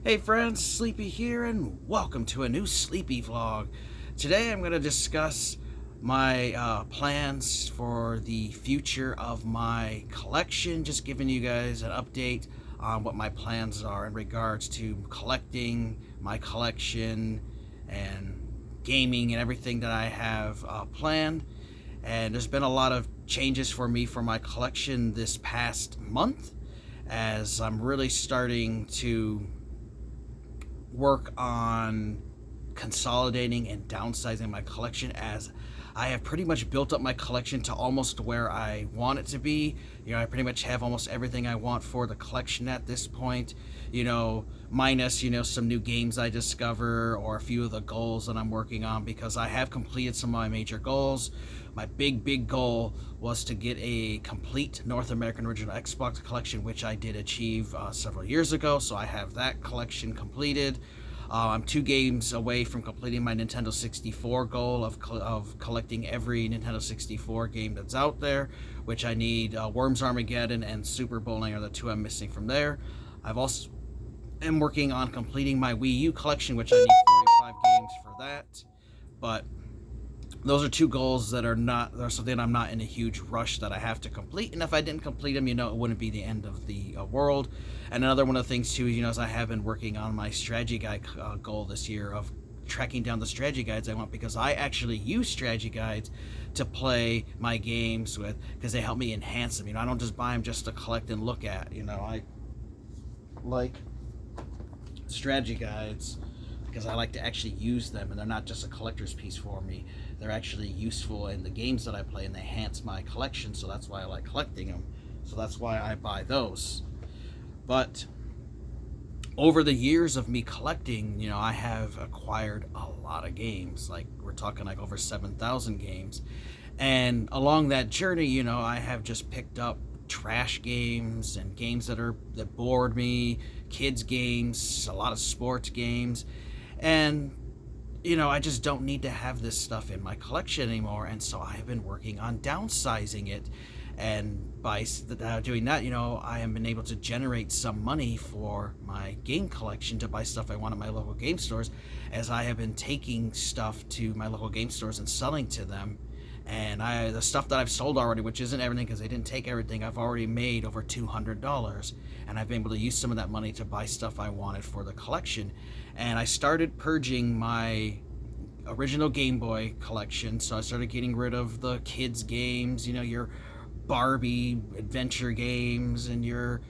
Hey friends, Sleepy here, and welcome to a new Sleepy vlog. Today I'm going to discuss my plans for the future of my collection, just giving you guys an update on what my plans are in regards to collecting, my collection, and gaming and everything that I have planned. And there's been a lot of changes for me for my collection this past month, as I'm really starting to work on consolidating and downsizing my collection, as I have pretty much built up my collection to almost where I want it to be. I pretty much have almost everything I want for the collection at this point, minus, some new games I discover or a few of the goals that I'm working on, because I have completed some of my major goals. My big goal was to get a complete North American Original Xbox collection, which I did achieve several years ago, so I have that collection completed. I'm 2 games away from completing my Nintendo 64 goal of collecting every Nintendo 64 game that's out there, which I need. Worms Armageddon and Super Bowling are the 2 I'm missing from there. I've also am working on completing my Wii U collection, which I need 45 games for that. But those are 2 goals that are something I'm not in a huge rush that I have to complete. And if I didn't complete them, it wouldn't be the end of the world. And another one of the things too, is I have been working on my strategy guide goal this year of tracking down the strategy guides I want, because I actually use strategy guides to play my games with, because they help me enhance them. I don't just buy them just to collect and look at. I like strategy guides because I like to actually use them, and they're not just a collector's piece for me. They're actually useful in the games that I play, and they enhance my collection, so that's why I like collecting them. So that's why I buy those. But over the years of me collecting, I have acquired a lot of games. Like, we're talking like over 7,000 games. And along that journey, I have just picked up trash games and games that bored me, kids games, a lot of sports games. And I just don't need to have this stuff in my collection anymore, and so I have been working on downsizing it. And by doing that, I have been able to generate some money for my game collection to buy stuff I want at my local game stores, as I have been taking stuff to my local game stores and selling to them. And the stuff that I've sold already, which isn't everything because they didn't take everything, I've already made over $200, and I've been able to use some of that money to buy stuff I wanted for the collection. And I started purging my original Game Boy collection, so I started getting rid of the kids games, your Barbie adventure games and your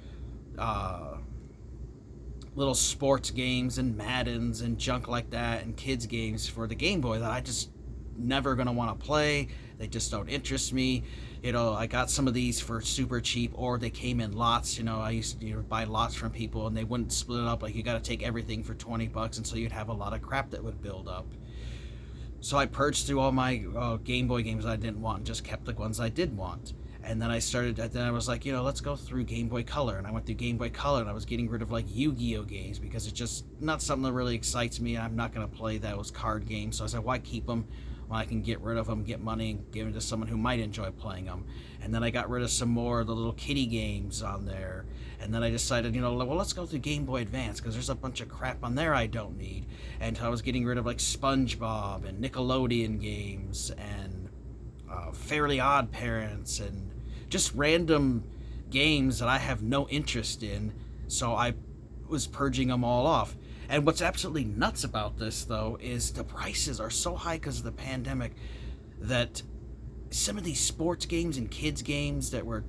little sports games and Maddens and junk like that, and kids games for the Game Boy that I just never gonna want to play. They just don't interest me. I got some of these for super cheap, or they came in lots. I used to buy lots from people, and they wouldn't split it up. Like, you got to take everything for $20, and so you'd have a lot of crap that would build up. So I purged through all my Game Boy games I didn't want, and just kept the ones I did want. And then I was like, let's go through Game Boy Color. And I went through Game Boy Color, and I was getting rid of like Yu-Gi-Oh games, because it's just not something that really excites me. I'm not going to play those card games. So I said, why keep them when I can get rid of them, get money, and give them to someone who might enjoy playing them? And then I got rid of some more of the little kiddie games on there. And then I decided, well, let's go through Game Boy Advance, because there's a bunch of crap on there I don't need. And I was getting rid of like SpongeBob and Nickelodeon games and Fairly Odd Parents and just random games that I have no interest in. So I was purging them all off. And what's absolutely nuts about this, though, is the prices are so high because of the pandemic that some of these sports games and kids games that were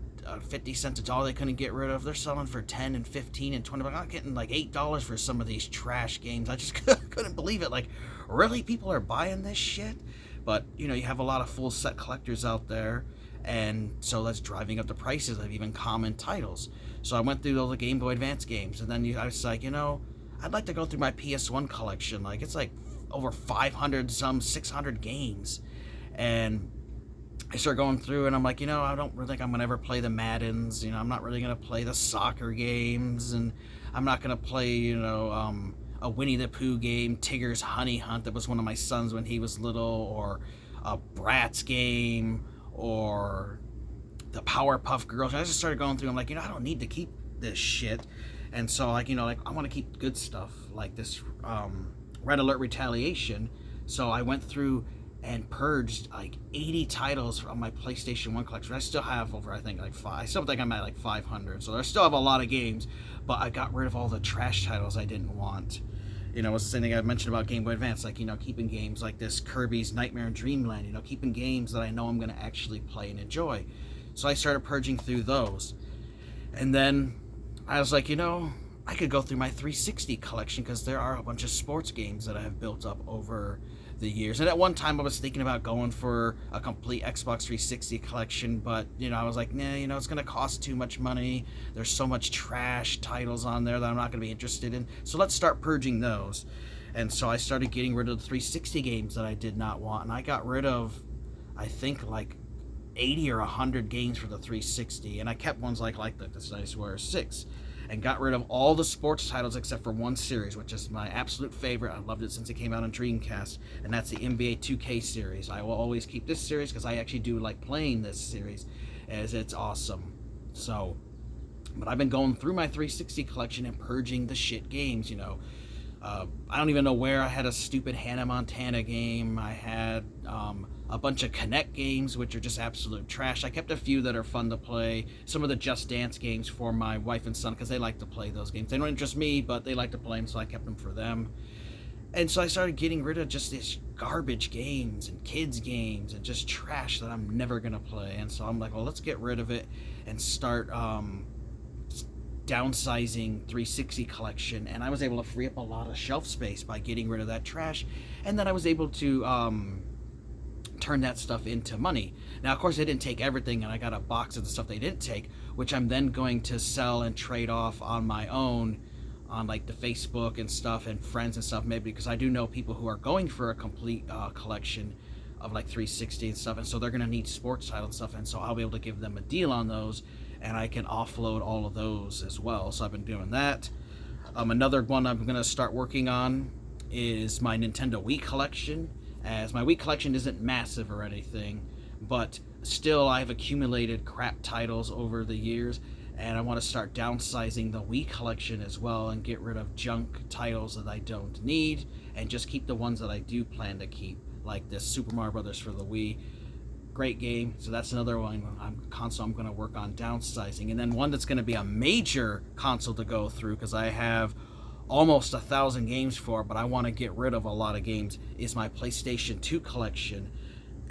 50 cents a dollar they couldn't get rid of, they're selling for 10 and 15 and 20. I'm getting like $8 for some of these trash games. I just couldn't believe it. Like, really? People are buying this shit? But, you have a lot of full set collectors out there, and so that's driving up the prices of even common titles. So I went through all the Game Boy Advance games, and then I was like, I'd like to go through my PS1 collection. Like, it's like over 600 games. And I started going through, and I'm like, I don't really think I'm going to ever play the Maddens. I'm not really going to play the soccer games, and I'm not going to play, a Winnie the Pooh game, Tigger's Honey Hunt, that was one of my sons when he was little, or a Bratz game, or the Powerpuff Girls. And I just started going through, I'm like, I don't need to keep this shit. And so, like, like, I want to keep good stuff like this Red Alert Retaliation. So I went through and purged like 80 titles from my PlayStation 1 collection. I still have over, I think, like I still think I'm at like 500. So I still have a lot of games, but I got rid of all the trash titles I didn't want. It's the same thing I mentioned about Game Boy Advance, like, keeping games like this Kirby's Nightmare in Dreamland, keeping games that I know I'm going to actually play and enjoy. So I started purging through those. And then I was like, I could go through my 360 collection, because there are a bunch of sports games that I have built up over the years. And at one time I was thinking about going for a complete Xbox 360 collection, but I was like, nah, it's going to cost too much money. There's so much trash titles on there that I'm not going to be interested in. So let's start purging those. And so I started getting rid of the 360 games that I did not want, and I got rid of, I think, like 80 or 100 games for the 360, and I kept ones like the Nice Warrior 6, and got rid of all the sports titles except for one series, which is my absolute favorite. I loved it since it came out on Dreamcast, and that's the NBA 2K series. I will always keep this series because I actually do like playing this series, as it's awesome. So, but I've been going through my 360 collection and purging the shit games, I don't even know where. I had a stupid Hannah Montana game. I had a bunch of Kinect games, which are just absolute trash. I kept a few that are fun to play. Some of the Just Dance games for my wife and son, because they like to play those games. They don't interest me, but they like to play them, so I kept them for them. And so I started getting rid of just these garbage games and kids games and just trash that I'm never going to play. And so I'm like, well, let's get rid of it and start downsizing 360 collection. And I was able to free up a lot of shelf space by getting rid of that trash. And then I was able to turn that stuff into money. Now, of course, they didn't take everything, and I got a box of the stuff they didn't take, which I'm then going to sell and trade off on my own on like the Facebook and stuff, and friends and stuff, maybe, because I do know people who are going for a complete collection of like 360 and stuff, and so they're going to need sports title and stuff, and so I'll be able to give them a deal on those, and I can offload all of those as well. So I've been doing that. Another one I'm going to start working on is my Nintendo Wii collection, as my Wii collection isn't massive or anything, but still I've accumulated crap titles over the years, and I want to start downsizing the Wii collection as well and get rid of junk titles that I don't need and just keep the ones that I do plan to keep, like this Super Mario Brothers for the Wii. Great game. So that's another one console I'm going to work on downsizing. And then one that's going to be a major console to go through, because I have almost 1,000 games for, but I want to get rid of a lot of games, is my PlayStation 2 collection.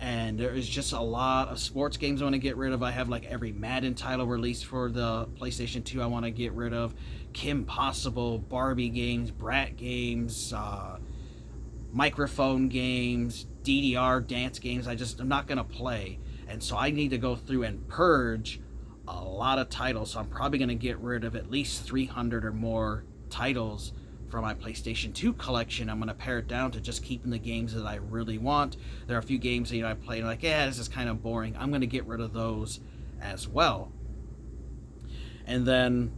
And there is just a lot of sports games I want to get rid of. I have like every Madden title released for the PlayStation 2 I want to get rid of. Kim Possible, Barbie games, Brat games, microphone games, DDR dance games. I'm not going to play. And so I need to go through and purge a lot of titles. So I'm probably going to get rid of at least 300 or more titles from my PlayStation 2 collection. I'm going to pare it down to just keeping the games that I really want. There are a few games that I played and like, yeah, this is kind of boring. I'm going to get rid of those as well. And then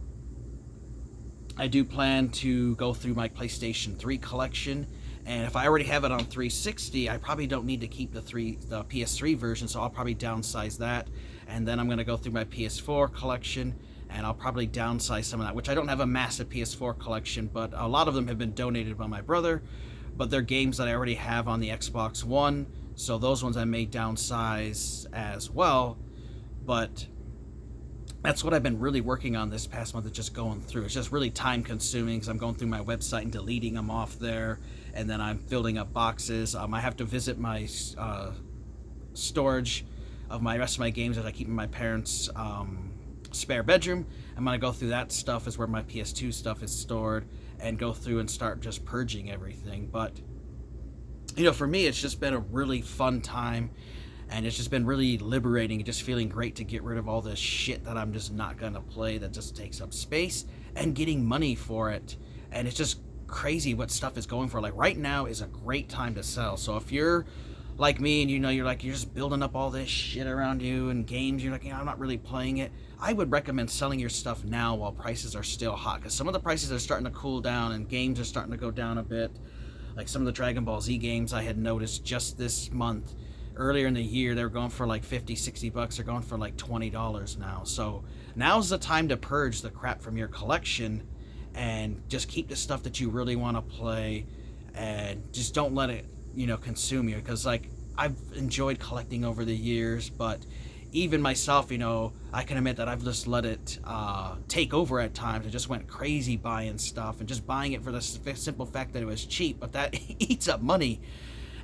I do plan to go through my PlayStation 3 collection. And if I already have it on 360, I probably don't need to keep the PS3 version, so I'll probably downsize that. And then I'm going to go through my PS4 collection, and I'll probably downsize some of that, which I don't have a massive PS4 collection, but a lot of them have been donated by my brother, but they're games that I already have on the Xbox One, so those ones I may downsize as well. But that's what I've been really working on this past month, is just going through. It's just really time consuming, because I'm going through my website and deleting them off there, and then I'm filling up boxes. I have to visit my storage of my rest of my games that I keep in my parents' spare bedroom. I'm going to go through that stuff, is where my PS2 stuff is stored, and go through and start just purging everything. But for me, it's just been a really fun time, and it's just been really liberating, and just feeling great to get rid of all this shit that I'm just not going to play, that just takes up space, and getting money for it. And it's just crazy what stuff is going for. Like right now is a great time to sell. So if you're like me and you're just building up all this shit around you and games, you're like, I'm not really playing it, I would recommend selling your stuff now while prices are still hot, because some of the prices are starting to cool down and games are starting to go down a bit. Like some of the Dragon Ball Z games I had noticed just this month, earlier in the year, they were going for like $50-$60. They're going for like $20 now. So now's the time to purge the crap from your collection and just keep the stuff that you really want to play, and just don't let it, consume you. Because like, I've enjoyed collecting over the years, but even myself, I can admit that I've just let it take over at times. I just went crazy buying stuff and just buying it for the simple fact that it was cheap, but that eats up money.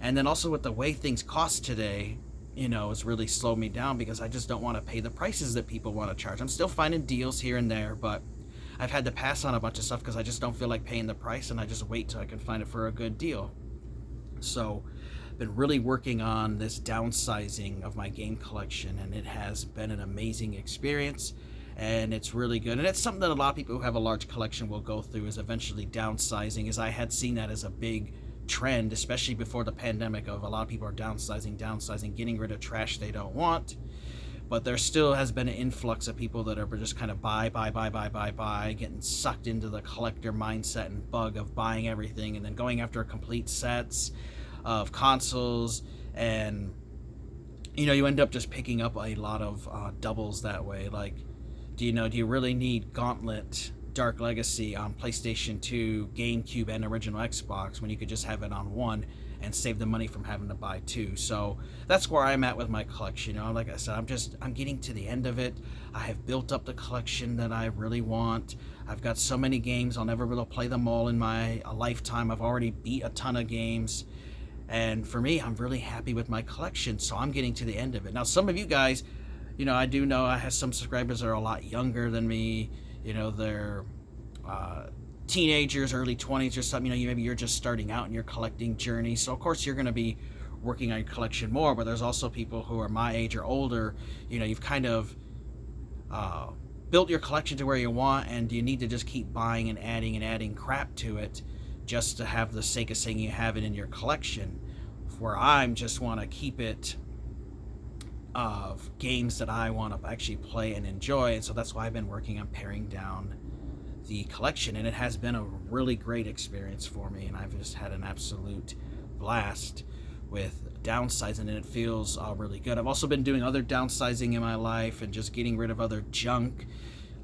And then also with the way things cost today, it's really slowed me down, because I just don't want to pay the prices that people want to charge. I'm still finding deals here and there, but I've had to pass on a bunch of stuff because I just don't feel like paying the price, and I just wait till I can find it for a good deal. So I've been really working on this downsizing of my game collection, and it has been an amazing experience, and it's really good. And it's something that a lot of people who have a large collection will go through, is eventually downsizing, as I had seen that as a big trend, especially before the pandemic, of a lot of people are downsizing, getting rid of trash they don't want. But there still has been an influx of people that are just kind of buy, getting sucked into the collector mindset and bug of buying everything and then going after complete sets of consoles. And you end up just picking up a lot of doubles that way. Like, do you really need Gauntlet Dark Legacy on PlayStation 2, GameCube, and original Xbox when you could just have it on one and save the money from having to buy two? So that's where I'm at with my collection. Like I said, I'm getting to the end of it. I have built up the collection that I really want. I've got so many games, I'll never be able to play them all in my lifetime. I've already beat a ton of games, and for me, I'm really happy with my collection, so I'm getting to the end of it. Now, some of you guys, I do know I have some subscribers that are a lot younger than me. They're teenagers, early 20s or something. Maybe you're just starting out in your collecting journey, so of course you're going to be working on your collection more. But there's also people who are my age or older. You've kind of built your collection to where you want, and you need to just keep buying and adding crap to it just to have the sake of saying you have it in your collection. Where I just want to keep it of games that I want to actually play and enjoy, and so that's why I've been working on paring down the collection, and it has been a really great experience for me, and I've just had an absolute blast with downsizing, and it feels really good. I've also been doing other downsizing in my life and just getting rid of other junk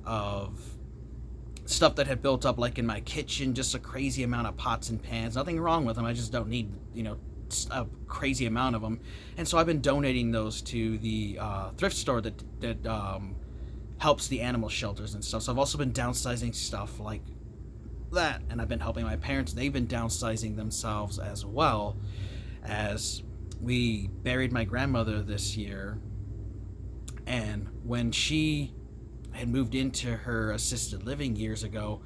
of stuff that had built up, like in my kitchen, just a crazy amount of pots and pans. Nothing wrong with them, I just don't need a crazy amount of them. And so I've been donating those to the thrift store that helps the animal shelters and stuff. So I've also been downsizing stuff like that, and I've been helping my parents. They've been downsizing themselves as well. As we buried my grandmother this year, and when she had moved into her assisted living years ago,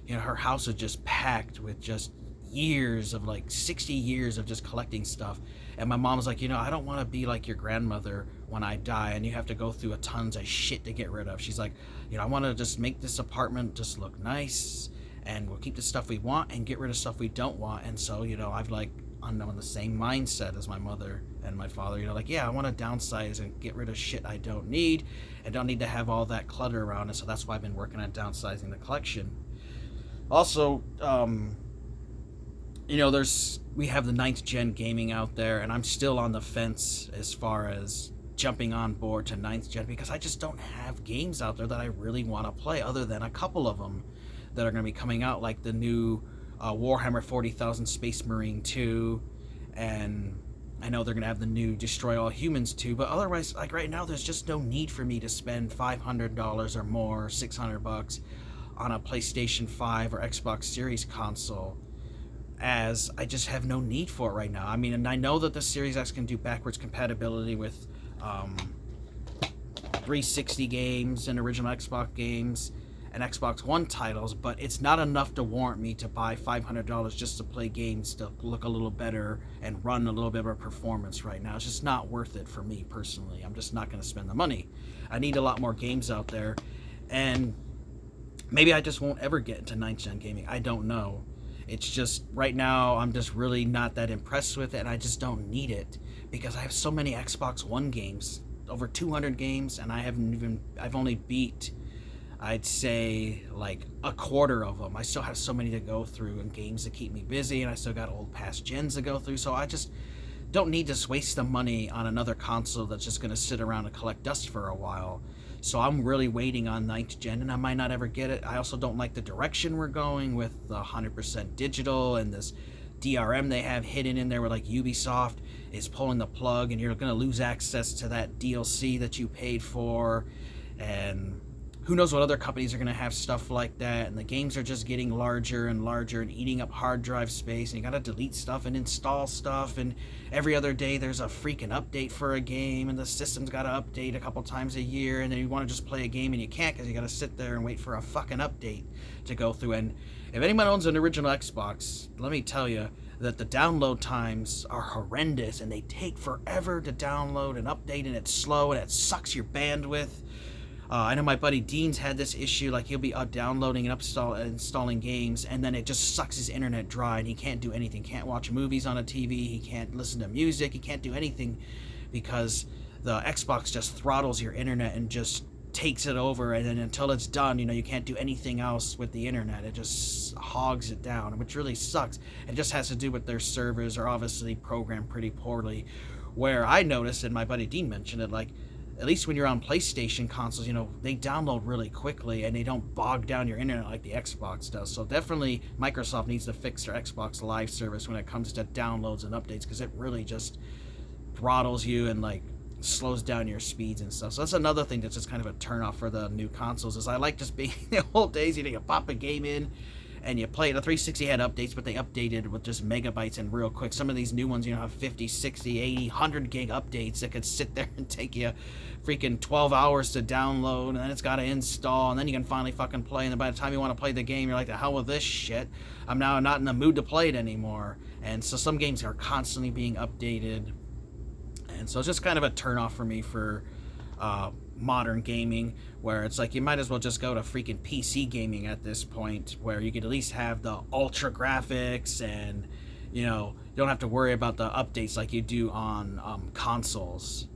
her house was just packed with just years of, like 60 years of just collecting stuff. And my mom was like, I don't want to be like your grandmother when I die and you have to go through a tons of shit to get rid of. She's like, I want to just make this apartment just look nice, and we'll keep the stuff we want and get rid of stuff we don't want. And so I'm on the same mindset as my mother and my father. I want to downsize and get rid of shit I don't need and don't need to have all that clutter around. And so that's why I've been working on downsizing the collection. Also, we have the 9th gen gaming out there, and I'm still on the fence as far as jumping on board to 9th gen, because I just don't have games out there that I really want to play, other than a couple of them that are going to be coming out, like the new Warhammer 40,000 Space Marine 2, and I know they're going to have the new Destroy All Humans 2, but otherwise, like right now, there's just no need for me to spend $500 or more, $600 on a PlayStation 5 or Xbox Series console, as I just have no need for it right now. I mean, and I know that the Series X can do backwards compatibility with 360 games and original Xbox games and Xbox One titles, but it's not enough to warrant me to buy $500 just to play games to look a little better and run a little bit of a performance right now. It's just not worth it for me personally. I'm just not going to spend the money. I need a lot more games out there, and maybe I just won't ever get into 9th gen gaming. I don't know. It's just, right now, I'm just really not that impressed with it, and I just don't need it, because I have so many Xbox One games, over 200 games, and I've only beat, I'd say, like a quarter of them. I still have so many to go through, and games that keep me busy, and I still got old past gens to go through, so I just don't need to waste the money on another console that's just going to sit around and collect dust for a while. So I'm really waiting on 9th gen, and I might not ever get it. I also don't like the direction we're going with the 100% digital and this DRM they have hidden in there, where like Ubisoft is pulling the plug and you're going to lose access to that DLC that you paid for. And who knows what other companies are going to have stuff like that. And the games are just getting larger and larger and eating up hard drive space, and you got to delete stuff and install stuff, and every other day there's a freaking update for a game, and the system's got to update a couple times a year, and then you want to just play a game and you can't because you got to sit there and wait for a fucking update to go through. And if anyone owns an original Xbox, let me tell you that the download times are horrendous, and they take forever to download and update, and it's slow and it sucks your bandwidth. I know my buddy Dean's had this issue, like he'll be downloading and installing games, and then it just sucks his internet dry, and he can't do anything. Can't watch movies on a TV, he can't listen to music, he can't do anything because the Xbox just throttles your internet and just takes it over, and then until it's done, you can't do anything else with the internet. It just hogs it down, which really sucks. It just has to do with their servers are obviously programmed pretty poorly, where I noticed, and my buddy Dean mentioned it, like, at least when you're on PlayStation consoles, they download really quickly and they don't bog down your internet like the Xbox does. So definitely Microsoft needs to fix their Xbox Live service when it comes to downloads and updates, because it really just throttles you and like slows down your speeds and stuff. So that's another thing that's just kind of a turnoff for the new consoles, is I like just being the old days, you pop a game in and you play it. The 360 had updates, but they updated with just megabytes and real quick. Some of these new ones, have 50, 60, 80, 100 gig updates that could sit there and take you freaking 12 hours to download, and then it's got to install, and then you can finally fucking play, and then by the time you want to play the game, you're like, the hell with this shit. I'm now not in the mood to play it anymore. And so some games are constantly being updated, and so it's just kind of a turnoff for me for modern gaming, where it's like you might as well just go to freaking PC gaming at this point, where you could at least have the ultra graphics, and you don't have to worry about the updates like you do on consoles.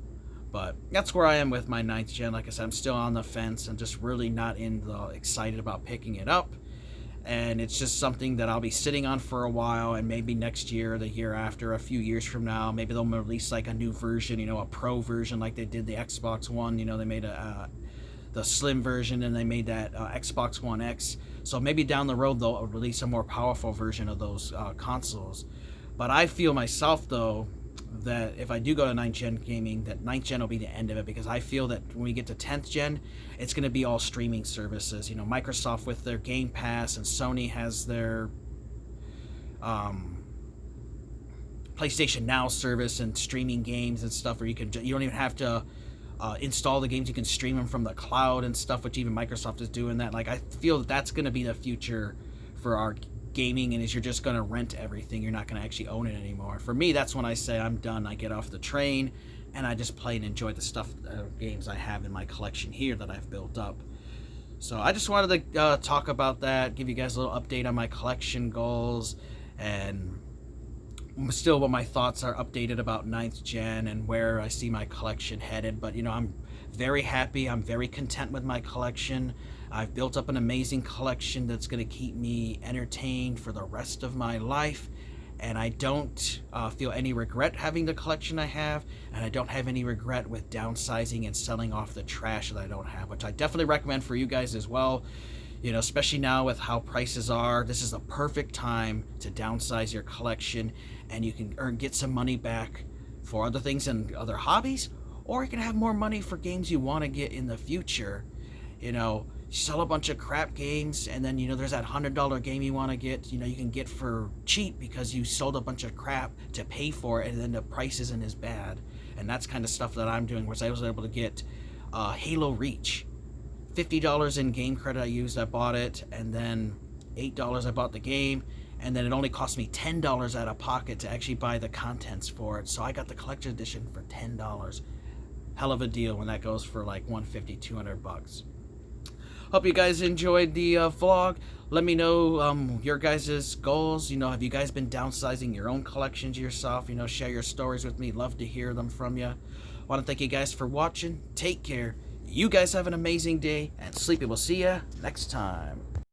But that's where I am with my 9th gen. Like I said, I'm still on the fence and just really not excited about picking it up. And it's just something that I'll be sitting on for a while, and maybe next year or the year after, a few years from now, maybe they'll release like a new version, a pro version like they did the Xbox One. They made the slim version, and they made that Xbox One X. So maybe down the road they'll release a more powerful version of those consoles. But I feel myself, though, that if I do go to 9th gen gaming, that 9th gen will be the end of it, because I feel that when we get to 10th gen, it's going to be all streaming services. Microsoft with their Game Pass, and Sony has their PlayStation Now service and streaming games and stuff, where you don't even have to install the games. You can stream them from the cloud and stuff, which even Microsoft is doing that. Like, I feel that that's going to be the future for our gaming, and is you're just going to rent everything. You're not going to actually own it anymore. For me, that's when I say I'm done. I get off the train and I just play and enjoy the stuff, games I have in my collection here that I've built up. So I just wanted to talk about that, give you guys a little update on my collection goals, and still what my thoughts are updated about 9th gen and where I see my collection headed. But I'm very happy, I'm very content with my collection. I've built up an amazing collection that's going to keep me entertained for the rest of my life, and I don't feel any regret having the collection I have, and I don't have any regret with downsizing and selling off the trash that I don't have, which I definitely recommend for you guys as well. Especially now with how prices are, this is the perfect time to downsize your collection, and you can get some money back for other things and other hobbies, or you can have more money for games you want to get in the future. Sell a bunch of crap games, and then there's that $100 game you want to get, you can get for cheap because you sold a bunch of crap to pay for it, and then the price isn't as bad. And that's kind of stuff that I'm doing, where I was able to get Halo Reach. $50 in game credit I used, I bought it, and then $8 I bought the game, and then it only cost me $10 out of pocket to actually buy the contents for it. So I got the collector edition for $10. Hell of a deal when that goes for like $150, $200. Hope you guys enjoyed the vlog. Let me know your guys' goals. Have you guys been downsizing your own collections yourself? Share your stories with me. Love to hear them from you. Want to thank you guys for watching. Take care. You guys have an amazing day, and Sleepy will see ya next time.